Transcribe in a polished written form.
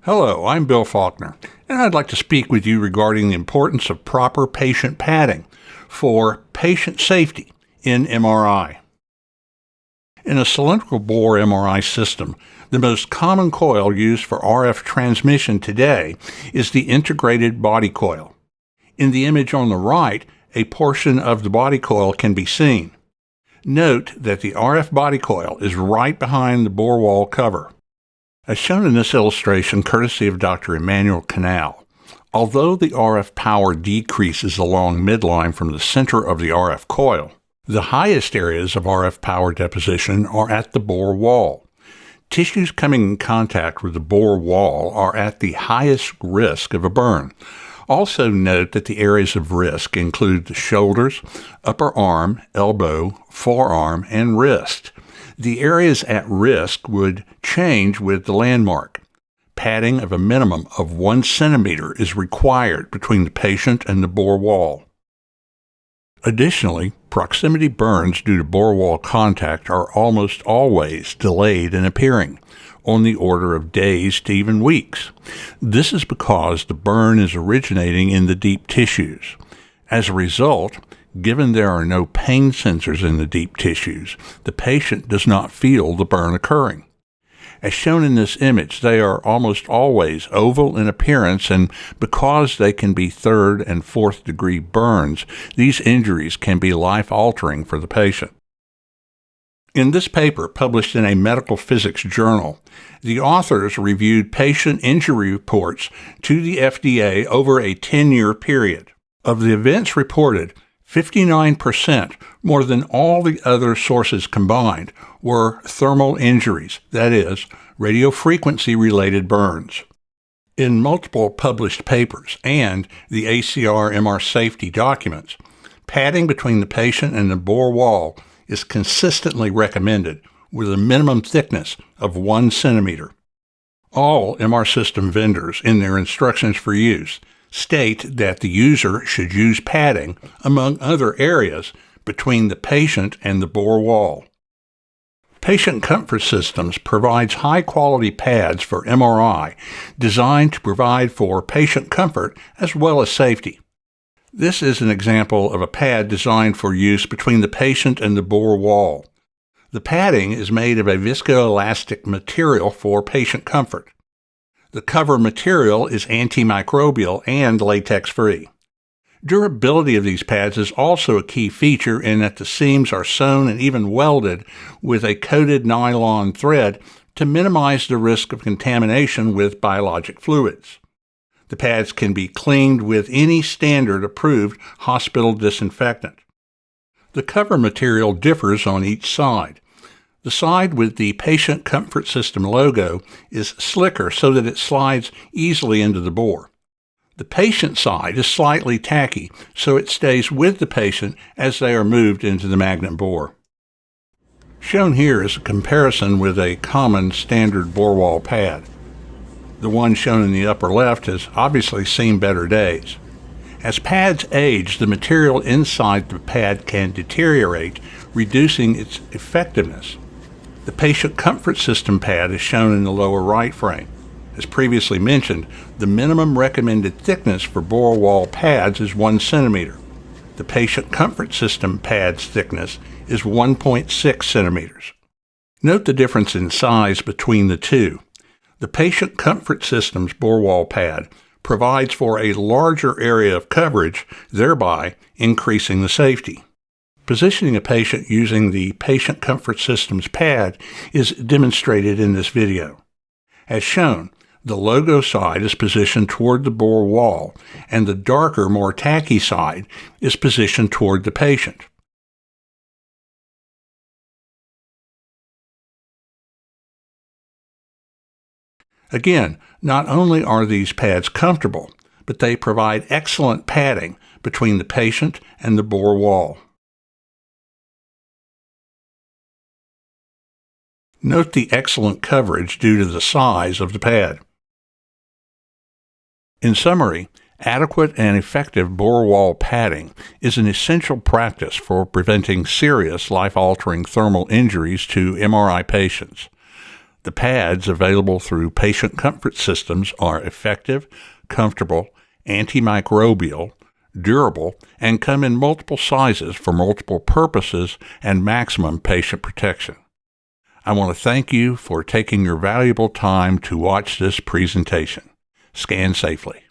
Hello, I'm Bill Faulkner, and I'd like to speak with you regarding the importance of proper patient padding for patient safety in MRI. In a cylindrical bore MRI system, the most common coil used for RF transmission today is the integrated body coil. In the image on the right, a portion of the body coil can be seen. Note that the RF body coil is right behind the bore wall cover. As shown in this illustration, courtesy of Dr. Emmanuel Canal, although the RF power decreases along midline from the center of the RF coil, the highest areas of RF power deposition are at the bore wall. Tissues coming in contact with the bore wall are at the highest risk of a burn. Also note that the areas of risk include the shoulders, upper arm, elbow, forearm, and wrist. The areas at risk would change with the landmark. Padding of a minimum of 1 centimeter is required between the patient and the bore wall. Additionally, proximity burns due to bore wall contact are almost always delayed in appearing, on the order of days to even weeks. This is because the burn is originating in the deep tissues. As a result, given there are no pain sensors in the deep tissues, the patient does not feel the burn occurring. As shown in this image, they are almost always oval in appearance, and because they can be 3rd and 4th degree burns, these injuries can be life-altering for the patient. In this paper, published in a medical physics journal, the authors reviewed patient injury reports to the FDA over a 10-year period. Of the events reported, 59%, more than all the other sources combined, were thermal injuries, that is, radiofrequency-related burns. In multiple published papers and the ACR MR safety documents, padding between the patient and the bore wall is consistently recommended with a minimum thickness of 1 centimeter. All MR system vendors, in their instructions for use, state that the user should use padding, among other areas, between the patient and the bore wall. Patient Comfort Systems provides high-quality pads for MRI designed to provide for patient comfort as well as safety. This is an example of a pad designed for use between the patient and the bore wall. The padding is made of a viscoelastic material for patient comfort. The cover material is antimicrobial and latex-free. Durability of these pads is also a key feature in that the seams are sewn and even welded with a coated nylon thread to minimize the risk of contamination with biologic fluids. The pads can be cleaned with any standard-approved hospital disinfectant. The cover material differs on each side. The side with the Patient Comfort System logo is slicker so that it slides easily into the bore. The patient side is slightly tacky, so it stays with the patient as they are moved into the magnet bore. Shown here is a comparison with a common standard bore wall pad. The one shown in the upper left has obviously seen better days. As pads age, the material inside the pad can deteriorate, reducing its effectiveness. The Patient Comfort System pad is shown in the lower right frame. As previously mentioned, the minimum recommended thickness for bore wall pads is 1 centimeter. The Patient Comfort System pad's thickness is 1.6 centimeters. Note the difference in size between the two. The Patient Comfort System's bore wall pad provides for a larger area of coverage, thereby increasing the safety. Positioning a patient using the Patient Comfort System's pad is demonstrated in this video. As shown, the logo side is positioned toward the bore wall, and the darker, more tacky side is positioned toward the patient. Again, not only are these pads comfortable, but they provide excellent padding between the patient and the bore wall. Note the excellent coverage due to the size of the pad. In summary, adequate and effective bore wall padding is an essential practice for preventing serious life-altering thermal injuries to MRI patients. The pads available through Patient Comfort Systems are effective, comfortable, antimicrobial, durable, and come in multiple sizes for multiple purposes and maximum patient protection. I want to thank you for taking your valuable time to watch this presentation. Scan safely.